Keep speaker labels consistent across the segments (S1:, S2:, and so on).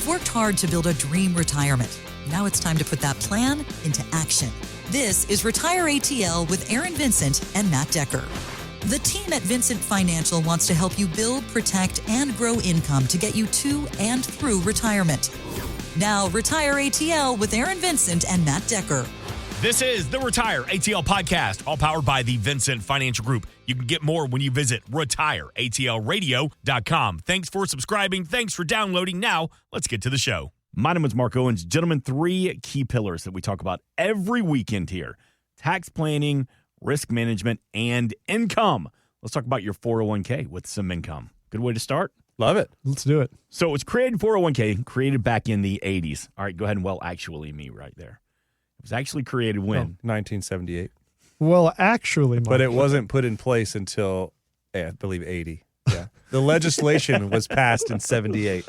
S1: You've worked hard to build a dream retirement. Now it's time to put that plan into action. This is Retire ATL with Aaron Vincent and Matt Decker. The team at Vincent Financial wants to help you build, protect, and grow income to get you to and through retirement. Now, Retire ATL with Aaron Vincent and Matt Decker.
S2: This is the Retire ATL podcast, all powered by the Vincent Financial Group. You can get more when you visit retireatlradio.com. Thanks for subscribing. Thanks for downloading. Now, let's get to the show. My name is Mark Owens. Gentlemen, 3 key pillars that we talk about every weekend here: tax planning, risk management, and income. Let's talk about your 401k with some income. Good way to start?
S3: Love it.
S4: Let's do it.
S2: So it was created 401k, created back in the 80s. All right, go ahead and actually me right there. It was actually created when?
S3: 1978.
S4: Well, actually, Mark.
S3: But it wasn't put in place until, I believe, 80. Yeah. The legislation was passed in 78.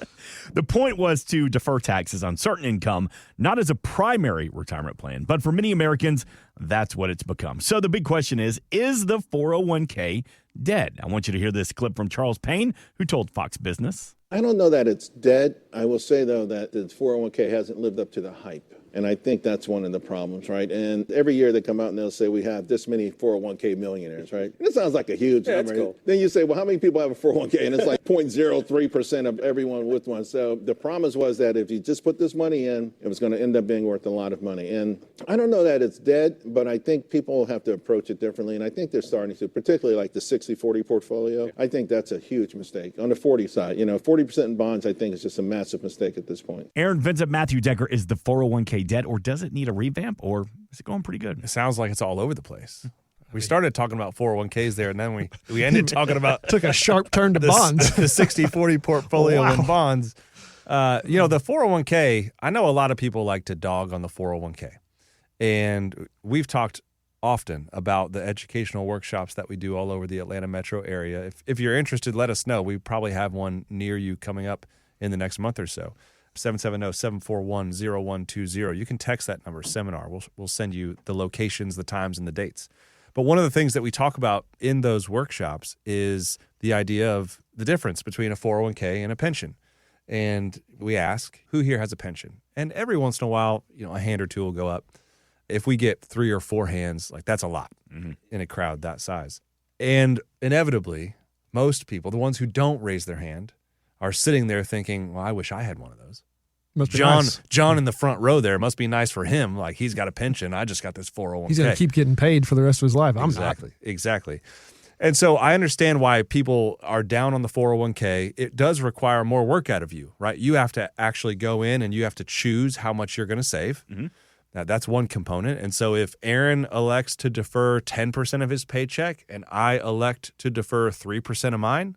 S2: The point was to defer taxes on certain income, not as a primary retirement plan, but for many Americans, that's what it's become. So the big question is the 401k dead? I want you to hear this clip from Charles Payne, who told Fox Business.
S5: I don't know that it's dead. I will say, though, that the 401k hasn't lived up to the hype. And I think that's one of the problems, right? And every year they come out and they'll say we have this many 401k millionaires, right? And it sounds like a huge number. That's cool. Then you say, well, how many people have a 401k? And it's like 0.03% of everyone with one. So the promise was that if you just put this money in, it was going to end up being worth a lot of money. And I don't know that it's dead, but I think people have to approach it differently. And I think they're starting to, particularly like the 60-40 portfolio. I think that's a huge mistake. On the 40 side, 40% in bonds, I think is just a massive mistake at this point.
S2: Aaron Vincent Matt Decker, is the 401k dead, or does it need a revamp, or is it going pretty good?
S3: It sounds like it's all over the place. We started talking about 401ks there, and then we ended talking about
S4: took a sharp turn to bonds.
S3: The 60-40 portfolio
S4: Wow.
S3: in bonds. The 401k, I know a lot of people like to dog on the 401k. And we've talked often about the educational workshops that we do all over the Atlanta metro area. If you're interested, let us know. We probably have one near you coming up in the next month or so. 770-741-0120. You can text that number, seminar. We'll send you the locations, the times, and the dates. But one of the things that we talk about in those workshops is the idea of the difference between a 401k and a pension. And we ask, who here has a pension? And every once in a while, a hand or two will go up. If we get 3 or 4 hands, that's a lot in a crowd that size. And inevitably, most people, the ones who don't raise their hand, are sitting there thinking, well, I wish I had one of those.
S4: Must be
S3: John
S4: nice.
S3: John in the front row there, must be nice for him. Like, he's got a pension. I just got this 401k.
S4: He's going to keep getting paid for the rest of his life. I'm not.
S3: Exactly. And so I understand why people are down on the 401k. It does require more work out of you, right? You have to actually go in and you have to choose how much you're going to save. Mm-hmm. Now, that's one component. And so if Aaron elects to defer 10% of his paycheck and I elect to defer 3% of mine,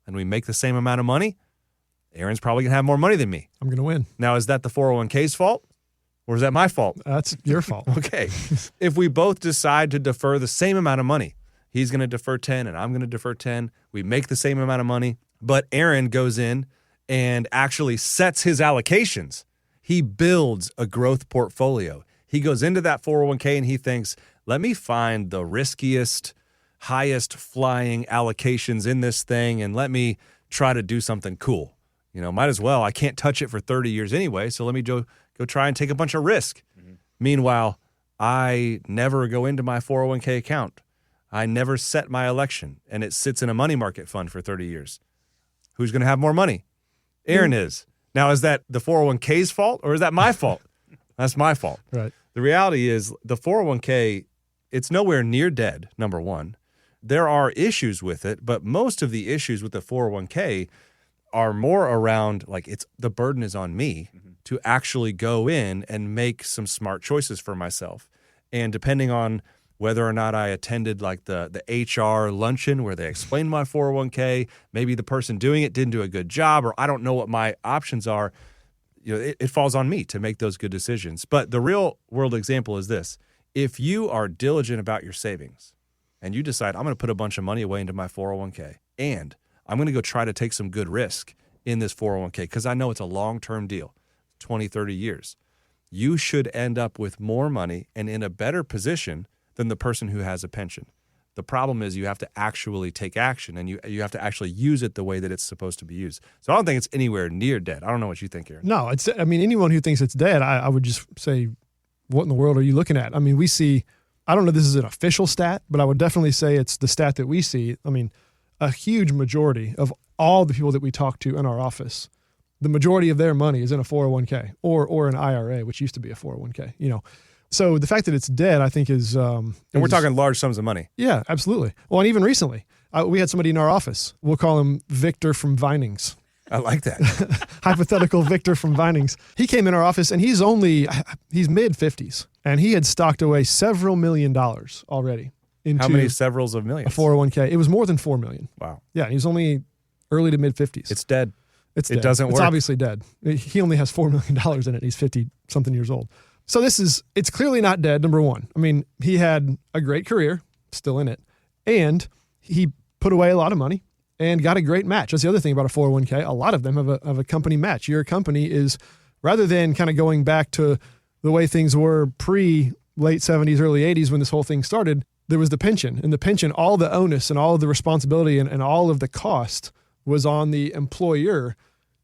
S3: and we make the same amount of money, Aaron's probably going to have more money than me.
S4: I'm going to win.
S3: Now, is that the 401k's fault, or is that my fault?
S4: That's your fault.
S3: Okay. If we both decide to defer the same amount of money, he's going to defer 10 and I'm going to defer 10, we make the same amount of money, but Aaron goes in and actually sets his allocations. He builds a growth portfolio. He goes into that 401k and he thinks, let me find the riskiest, highest flying allocations in this thing and let me try to do something cool. Might as well. I can't touch it for 30 years anyway, so let me go try and take a bunch of risk. Mm-hmm. Meanwhile, I never go into my 401k account. I never set my election, and it sits in a money market fund for 30 years. Who's going to have more money? Aaron is. Now, is that the 401k's fault, or is that my fault? That's my fault.
S4: Right.
S3: The reality is the 401k, it's nowhere near dead, number one. There are issues with it, but most of the issues with the 401k are more around, the burden is on me to actually go in and make some smart choices for myself. And depending on whether or not I attended the HR luncheon where they explained my 401k, maybe the person doing it didn't do a good job, or I don't know what my options are, it falls on me to make those good decisions. But the real world example is this. If you are diligent about your savings and you decide, I'm going to put a bunch of money away into my 401k and I'm going to go try to take some good risk in this 401k because I know it's a long-term deal, 20, 30 years. You should end up with more money and in a better position than the person who has a pension. The problem is you have to actually take action, and you have to actually use it the way that it's supposed to be used. So I don't think it's anywhere near dead. I don't know what you think, Aaron.
S4: No, anyone who thinks it's dead, I would just say, what in the world are you looking at? I mean, we see, I don't know if this is an official stat, but I would definitely say it's the stat that we see. I mean, a huge majority of all the people that we talk to in our office, the majority of their money is in a 401k or an IRA, which used to be a 401k, So the fact that it's dead, I think is... and
S3: we're talking large sums of money.
S4: Yeah, absolutely. Well, and even recently, we had somebody in our office. We'll call him Victor from Vinings.
S3: I like that.
S4: Hypothetical Victor from Vinings. He came in our office, and he's mid-50s, and he had stocked away several $1 million already. Into
S3: How many severals of millions?
S4: A 401k. It was more than $4 million.
S3: Wow.
S4: Yeah, he's only early to mid-50s.
S3: It's dead.
S4: It
S3: doesn't work.
S4: It's obviously dead. He only has $4 million in it. He's 50-something years old. So it's clearly not dead, number one. I mean, he had a great career, still in it, and he put away a lot of money and got a great match. That's the other thing about a 401k. A lot of them have a company match. Your company is, rather than kind of going back to the way things were pre-late 70s, early 80s when this whole thing started, there was the pension. And the pension, all the onus and all of the responsibility and all of the cost was on the employer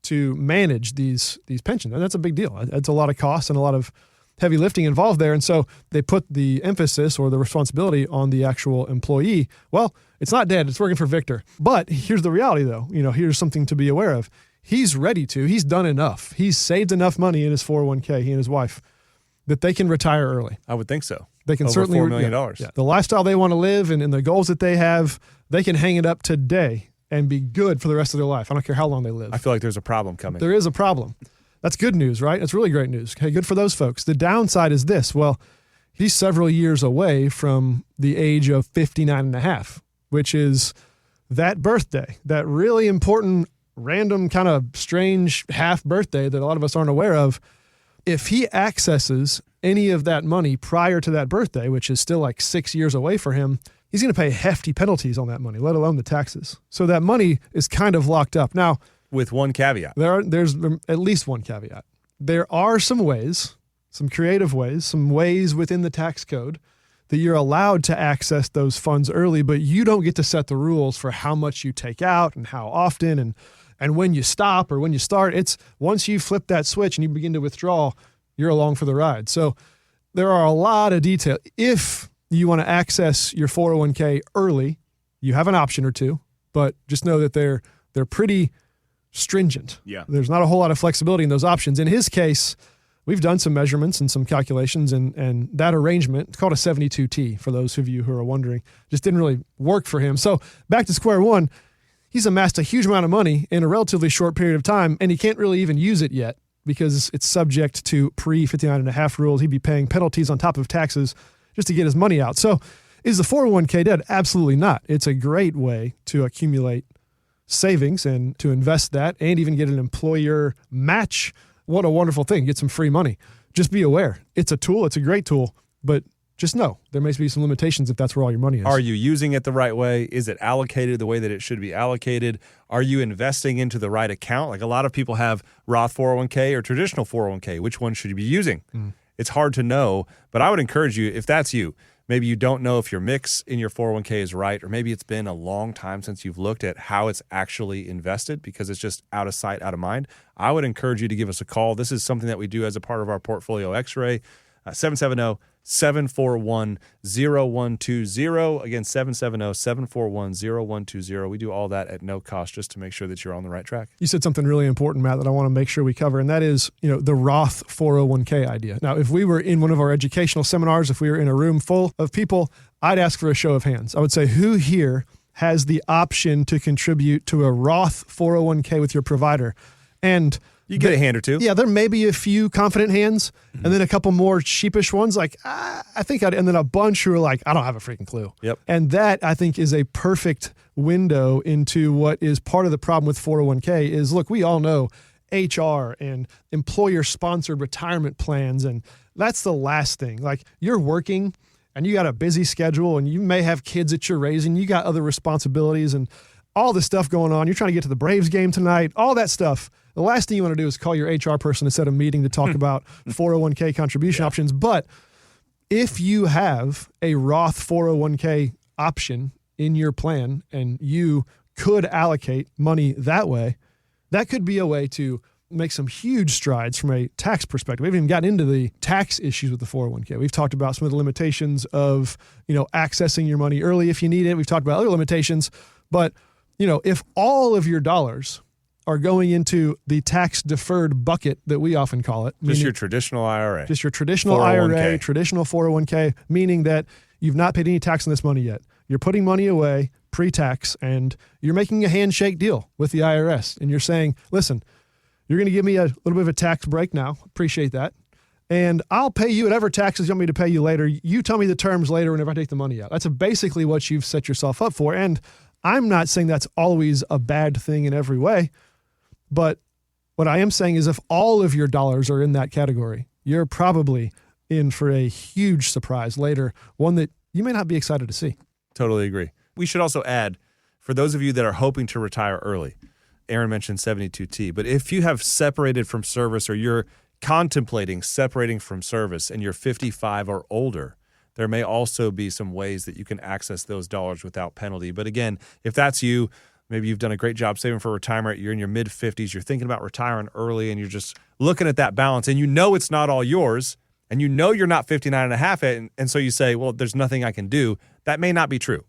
S4: to manage these pensions. And that's a big deal. It's a lot of cost and a lot of heavy lifting involved there. And so they put the emphasis or the responsibility on the actual employee. Well, it's not dead. It's working for Victor. But here's the reality, though. Here's something to be aware of. He's ready to. He's done enough. He's saved enough money in his 401k, he and his wife, that they can retire early.
S3: I would think so.
S4: They can
S3: Over
S4: certainly
S3: $4 million.
S4: Yeah. The lifestyle they want to live and the goals that they have, they can hang it up today and be good for the rest of their life. I don't care how long they live.
S3: I feel like there's a problem coming.
S4: There is a problem. That's good news, right? It's really great news. Okay, good for those folks. The downside is this. Well, he's several years away from the age of 59 and a half, which is that birthday, that really important, random, kind of strange half birthday that a lot of us aren't aware of. If he accesses any of that money prior to that birthday, which is still like 6 years away for him, he's going to pay hefty penalties on that money, let alone the taxes. So that money is kind of locked up. Now,
S3: with one caveat.
S4: There's at least one caveat. There are some ways, some creative ways, some ways within the tax code that you're allowed to access those funds early, but you don't get to set the rules for how much you take out and how often and when you stop or when you start. It's once you flip that switch and you begin to withdraw, you're along for the ride. So there are a lot of detail. If you want to access your 401k early, you have an option or two, but just know that they're pretty stringent.
S2: Yeah.
S4: There's not a whole lot of flexibility in those options. In his case, we've done some measurements and some calculations, and that arrangement, it's called a 72T for those of you who are wondering, just didn't really work for him. So back to square one, he's amassed a huge amount of money in a relatively short period of time, and he can't really even use it yet because it's subject to pre-59 and a half rules. He'd be paying penalties on top of taxes just to get his money out. So is the 401k dead? Absolutely not. It's a great way to accumulate savings and to invest that and even get an employer match. What a wonderful thing. Get some free money. Just be aware. It's a tool. It's a great tool, but just know there may be some limitations if that's where all your money is.
S3: Are you using it the right way? Is it allocated the way that it should be allocated? Are you investing into the right account? Like a lot of people have Roth 401k or traditional 401k. Which one should you be using? It's hard to know, but I would encourage you, if that's you, maybe you don't know if your mix in your 401k is right, or maybe it's been a long time since you've looked at how it's actually invested because it's just out of sight, out of mind. I would encourage you to give us a call. This is something that we do as a part of our portfolio x-ray, 770-741-0120. Again, 770-741-0120. We do all that at no cost just to make sure that you're on the right track.
S4: You said something really important, Matt, that I want to make sure we cover, and that is, the Roth 401k idea. Now, if we were in one of our educational seminars, if we were in a room full of people, I'd ask for a show of hands. I would say, who here has the option to contribute to a Roth 401k with your provider? And
S3: you get a hand or two.
S4: Yeah, there may be a few confident hands, and then a couple more sheepish ones like, I think and then a bunch who are like, I don't have a freaking clue.
S3: Yep.
S4: And that, I think, is a perfect window into what is part of the problem with 401k is, look, we all know HR and employer-sponsored retirement plans, and that's the last thing. Like, you're working, and you got a busy schedule, and you may have kids that you're raising, you got other responsibilities, and all this stuff going on. You're trying to get to the Braves game tonight, all that stuff. The last thing you want to do is call your HR person to set a meeting to talk about 401k contribution options. But if you have a Roth 401k option in your plan and you could allocate money that way, that could be a way to make some huge strides from a tax perspective. We haven't even gotten into the tax issues with the 401k. We've talked about some of the limitations of, accessing your money early if you need it. We've talked about other limitations, but if all of your dollars are going into the tax deferred bucket that we often call it.
S3: Just your traditional IRA.
S4: Just your traditional
S3: 401k.
S4: IRA, traditional 401k, meaning that you've not paid any tax on this money yet. You're putting money away pre-tax and you're making a handshake deal with the IRS. And you're saying, listen, you're going to give me a little bit of a tax break now. Appreciate that. And I'll pay you whatever taxes you want me to pay you later. You tell me the terms later whenever I take the money out. That's basically what you've set yourself up for. And I'm not saying that's always a bad thing in every way. But what I am saying is if all of your dollars are in that category, you're probably in for a huge surprise later, one that you may not be excited to see.
S3: Totally agree. We should also add, for those of you that are hoping to retire early, Aaron mentioned 72T, but if you have separated from service or you're contemplating separating from service and you're 55 or older, there may also be some ways that you can access those dollars without penalty. But again, if that's you, maybe you've done a great job saving for retirement, you're in your mid-50s, you're thinking about retiring early, and you're just looking at that balance, and it's not all yours, and you're not 59 and a half, and so you say, well, there's nothing I can do. That may not be true.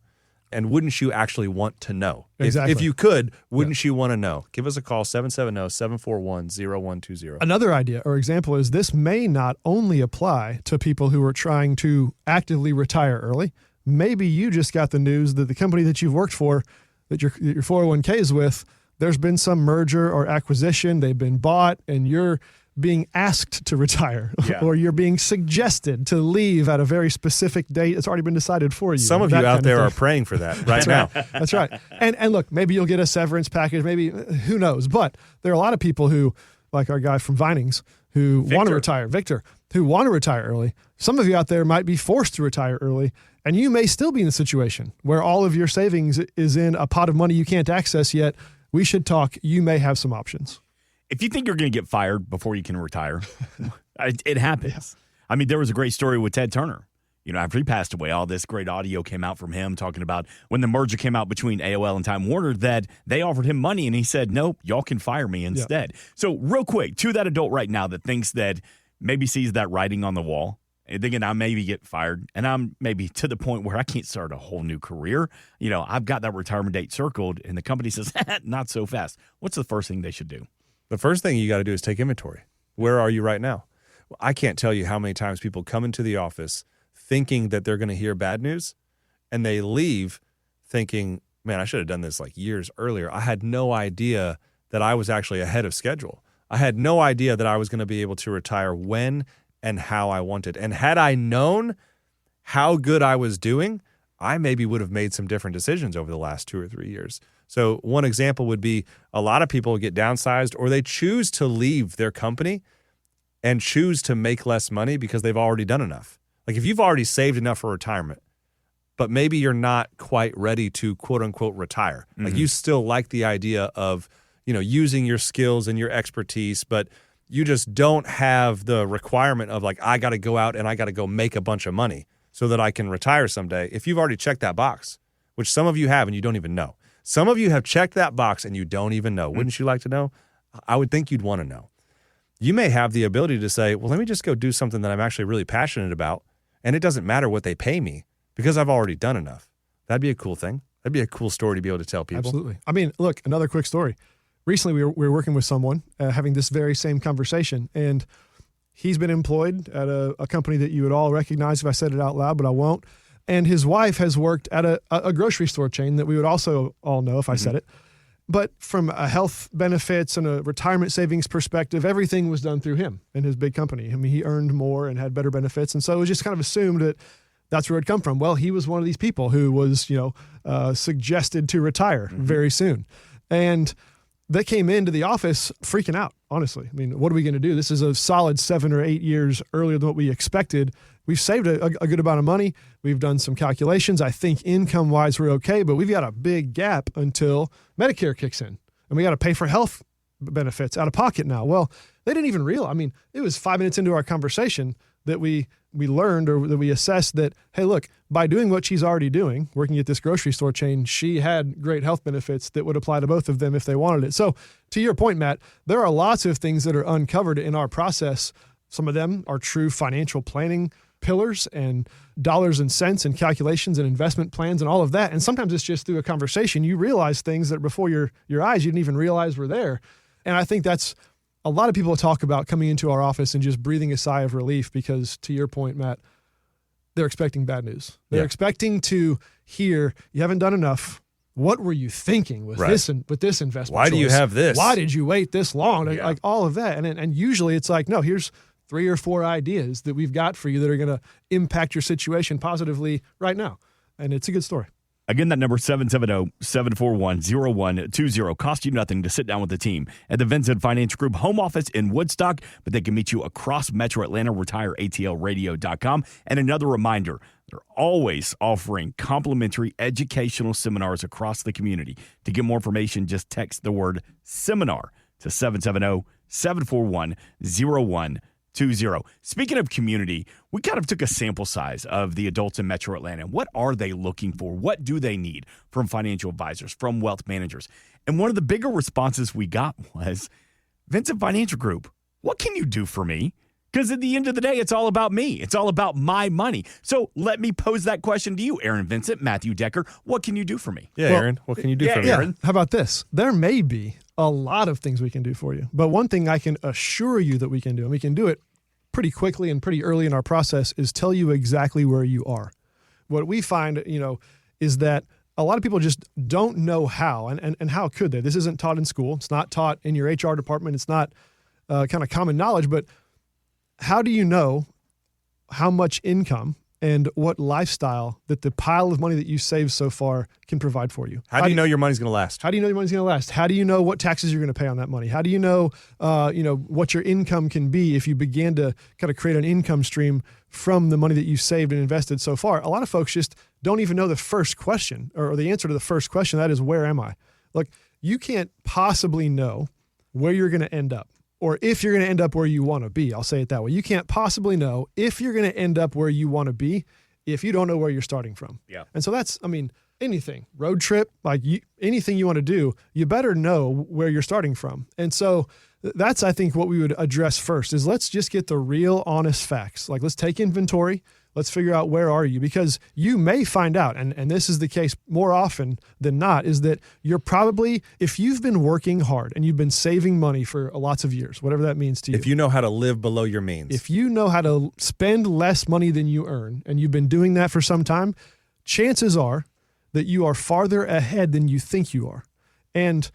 S3: And wouldn't you actually want to know?
S4: Exactly.
S3: If you could, wouldn't you want to know? Give us a call, 770-741-0120.
S4: Another idea or example is this may not only apply to people who are trying to actively retire early. Maybe you just got the news that the company that you've worked for, that your 401k is with, there's been some merger or acquisition, they've been bought, and you're being asked to retire or you're being suggested to leave at a very specific date. It's already been decided for you.
S3: Some of you out there are praying for that right now.
S4: That's right. And look, maybe you'll get a severance package, maybe, who knows? But there are a lot of people who, like our guy from Vinings, who want to retire, Victor, who want to retire early. Some of you out there might be forced to retire early, and you may still be in a situation where all of your savings is in a pot of money you can't access yet. We should talk. You may have some options.
S2: If you think you're going to get fired before you can retire, it happens.
S4: Yes.
S2: I mean, there was a great story with Ted Turner. After he passed away, all this great audio came out from him talking about when the merger came out between AOL and Time Warner that they offered him money and he said, nope, y'all can fire me instead. Yeah. So real quick, to that adult right now that thinks that maybe sees that writing on the wall and thinking I maybe get fired and I'm maybe to the point where I can't start a whole new career. I've got that retirement date circled and the company says, not so fast. What's the first thing they should do?
S3: The first thing you got to do is take inventory. Where are you right now? Well, I can't tell you how many times people come into the office thinking that they're going to hear bad news, and they leave thinking, man, I should have done this like years earlier. I had no idea that I was actually ahead of schedule. I had no idea that I was going to be able to retire when and how I wanted. And had I known how good I was doing, I maybe would have made some different decisions over the last 2 or 3 years. So one example would be a lot of people get downsized or they choose to leave their company and choose to make less money because they've already done enough. Like if you've already saved enough for retirement, but maybe you're not quite ready to quote unquote retire. Mm-hmm. Like you still like the idea of, using your skills and your expertise, but you just don't have the requirement of like, I got to go out and I got to go make a bunch of money so that I can retire someday. If you've already checked that box, which some of you have and you don't even know. Some of you have checked that box and you don't even know. Wouldn't you like to know? I would think you'd want to know. You may have the ability to say, well, let me just go do something that I'm actually really passionate about, and it doesn't matter what they pay me because I've already done enough. That'd be a cool thing. That'd be a cool story to be able to tell people.
S4: Absolutely. I mean, look, another quick story. Recently, we were working with someone having this very same conversation, and he's been employed at a company that you would all recognize if I said it out loud, but I won't. And his wife has worked at a grocery store chain that we would also all know if I said it. But from a health benefits and a retirement savings perspective, everything was done through him and his big company. I mean, he earned more and had better benefits. And so it was just kind of assumed that that's where it'd come from. Well, he was one of these people who was, suggested to retire very soon. And they came into the office freaking out, honestly. I mean, what are we going to do? This is a solid 7 or 8 years earlier than what we expected. We've saved a good amount of money. We've done some calculations. I think income-wise we're okay, but we've got a big gap until Medicare kicks in. And we got to pay for health benefits out of pocket now. Well, they didn't even realize. I mean, it was 5 minutes into our conversation that we learned or that we assessed that, hey, look, by doing what she's already doing, working at this grocery store chain, she had great health benefits that would apply to both of them if they wanted it. So to your point, Matt, there are lots of things that are uncovered in our process. Some of them are true financial planning pillars and dollars and cents and calculations and investment plans and all of that. And sometimes it's just through a conversation, you realize things that before your eyes, you didn't even realize were there. And I think that's a lot of people talk about coming into our office and just breathing a sigh of relief because, to your point, Matt, they're expecting bad news. They're expecting to hear, you haven't done enough. What were you thinking with this investment?
S3: Why do you have this?
S4: Why did you wait this long? Like all of that. And usually it's like, no, here's 3 or 4 ideas that we've got for you that are going to impact your situation positively right now. And it's a good story.
S2: Again, that number 770-741-0120. Cost you nothing to sit down with the team at the Vincent Financial Group home office in Woodstock, but they can meet you across Metro Atlanta, retireatlradio.com. And another reminder, they're always offering complimentary educational seminars across the community. To get more information, just text the word seminar to 770-741-0120. Speaking of community, we kind of took a sample size of the adults in Metro Atlanta. What are they looking for? What do they need from financial advisors, from wealth managers? And one of the bigger responses we got was, Vincent Financial Group, what can you do for me? Because at the end of the day, it's all about me. It's all about my money. So let me pose that question to you, Aaron Vincent, Matthew Decker. What can you do for me?
S3: Yeah, Aaron, what can you do for me?
S4: Aaron? How about this? There may be a lot of things we can do for you, but one thing I can assure you that we can do, and we can do it pretty quickly and pretty early in our process, is tell you exactly where you are. What we find, is that a lot of people just don't know how, and how could they? This isn't taught in school. It's not taught in your HR department. It's not kind of common knowledge, but how do you know how much income and what lifestyle that the pile of money that you saved so far can provide for you?
S3: How do you know your money's going to last?
S4: How do you know your money's going to last? How do you know what taxes you're going to pay on that money? How do you know, what your income can be if you begin to kind of create an income stream from the money that you saved and invested so far? A lot of folks just don't even know the first question or the answer to the first question. That is, where am I? Look, you can't possibly know where you're going to end up, or if you're going to end up where you want to be. I'll say it that way. You can't possibly know if you're going to end up where you want to be if you don't know where you're starting from.
S2: Yeah.
S4: And so that's, anything, road trip, anything you want to do, you better know where you're starting from. And so that's, I think, what we would address first is let's just get the real honest facts. Like, let's take inventory. Let's figure out, where are you? Because you may find out, and this is the case more often than not, is that you're probably, if you've been working hard and you've been saving money for lots of years, whatever that means to you.
S3: If you know how to live below your means.
S4: If you know how to spend less money than you earn, and you've been doing that for some time, chances are that you are farther ahead than you think you are. And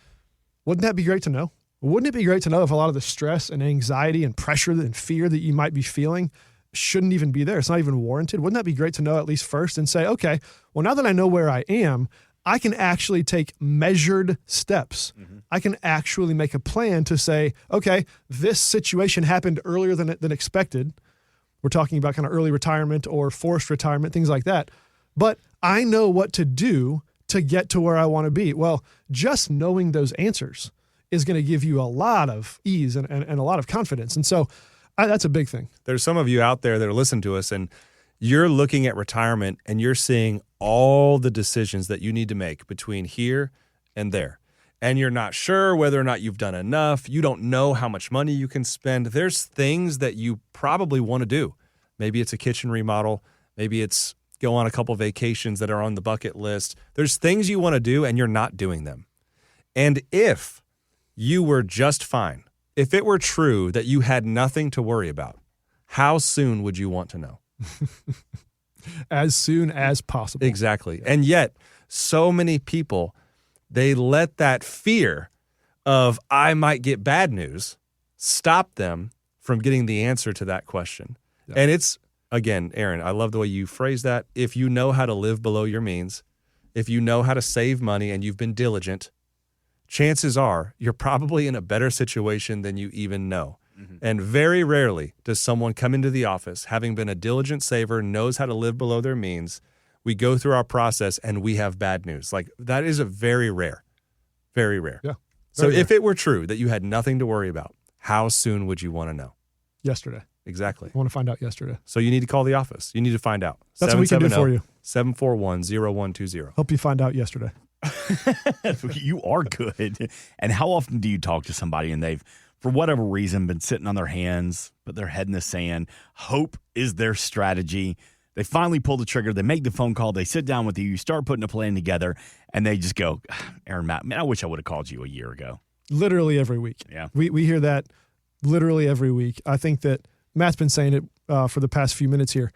S4: wouldn't that be great to know? Wouldn't it be great to know if a lot of the stress and anxiety and pressure and fear that you might be feeling shouldn't even be there? It's not even warranted. Wouldn't that be great to know at least first and say, okay, well, now that I know where I am, I can actually take measured steps. Mm-hmm. I can actually make a plan to say, okay, this situation happened earlier than expected. We're talking about kind of early retirement or forced retirement, things like that. But I know what to do to get to where I want to be. Well, just knowing those answers is going to give you a lot of ease and a lot of confidence. And so that's a big thing.
S3: There's some of you out there that are listening to us, and you're looking at retirement and you're seeing all the decisions that you need to make between here and there. And you're not sure whether or not you've done enough. You don't know how much money you can spend. There's things that you probably want to do. Maybe it's a kitchen remodel. Maybe it's go on a couple vacations that are on the bucket list. There's things you want to do and you're not doing them. And if you were just fine, if it were true that you had nothing to worry about, how soon would you want to know?
S4: As soon as possible.
S3: Exactly. And yet, so many people, they let that fear of I might get bad news stop them from getting the answer to that question. Yeah. And it's, again, Aaron, I love the way you phrase that. If you know how to live below your means, if you know how to save money and you've been diligent, chances are you're probably in a better situation than you even know. Mm-hmm. And very rarely does someone come into the office, having been a diligent saver, knows how to live below their means. We go through our process and we have bad news. Like, that is a very rare.
S4: Yeah.
S3: So if it were true that you had nothing to worry about, how soon would you want to know?
S4: Yesterday.
S3: Exactly.
S4: I want to find out yesterday.
S3: So you need to call the office. You need to find out.
S4: That's what we can do for you.
S3: 741-0120.
S4: Help you find out yesterday.
S2: You are good. And how often do you talk to somebody and they've, for whatever reason, been sitting on their hands, put their head in the sand? Hope is their strategy. They finally pull the trigger. They make the phone call. They sit down with you. You start putting a plan together, and they just go, Aaron, Matt, man, I wish I would have called you a year ago.
S4: Literally every week.
S2: Yeah.
S4: We hear that literally every week. I think that Matt's been saying it for the past few minutes here.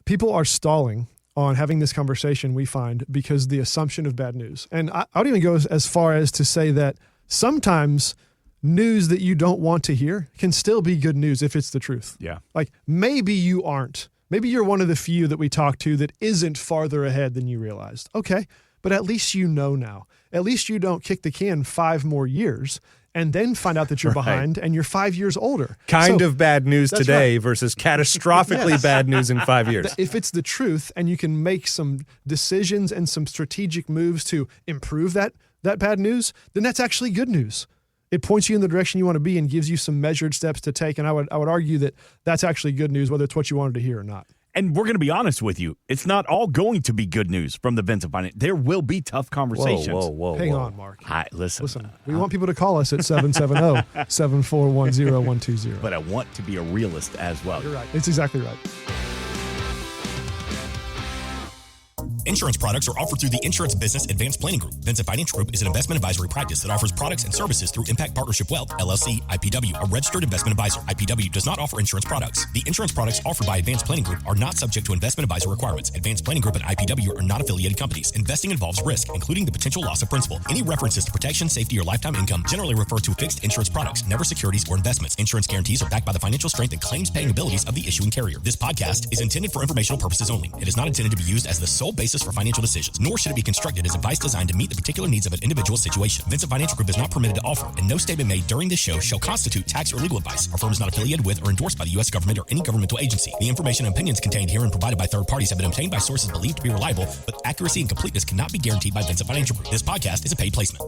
S4: People are stalling on having this conversation, we find, because the assumption of bad news. And I would even go as far as to say that sometimes news that you don't want to hear can still be good news if it's the truth.
S2: Yeah.
S4: Like maybe you aren't. Maybe you're one of the few that we talk to that isn't farther ahead than you realized. Okay, but at least you know now. At least you don't kick the can 5 more years and then find out that you're behind and you're 5 years older.
S3: Kind of bad news today versus catastrophically bad news in 5 years.
S4: If it's the truth and you can make some decisions and some strategic moves to improve that bad news, then that's actually good news. It points you in the direction you want to be and gives you some measured steps to take. And I would argue that that's actually good news, whether it's what you wanted to hear or not.
S2: And we're going to be honest with you. It's not all going to be good news from the Vincent Finance. There will be tough conversations.
S3: Whoa.
S4: Hang on, Mark.
S2: Listen,
S4: We want people to call us at 770-741-0120.
S2: but I want to be a realist as well.
S4: You're right. It's exactly right.
S6: Insurance products are offered through the Insurance Business Advanced Planning Group. Vincent Financial Group is an investment advisory practice that offers products and services through Impact Partnership Wealth, LLC, IPW, a registered investment advisor. IPW does not offer insurance products. The insurance products offered by Advanced Planning Group are not subject to investment advisor requirements. Advanced Planning Group and IPW are not affiliated companies. Investing involves risk, including the potential loss of principal. Any references to protection, safety, or lifetime income generally refer to fixed insurance products, never securities or investments. Insurance guarantees are backed by the financial strength and claims-paying abilities of the issuing carrier. This podcast is intended for informational purposes only. It is not intended to be used as the sole basis for financial decisions, nor should it be constructed as advice designed to meet the particular needs of an individual situation. Vincent Financial Group is not permitted to offer, and no statement made during this show shall constitute tax or legal advice. Our firm is not affiliated with or endorsed by the U.S. government or any governmental agency. The information and opinions contained here and provided by third parties have been obtained by sources believed to be reliable, but accuracy and completeness cannot be guaranteed by Vincent Financial Group. This podcast is a paid placement.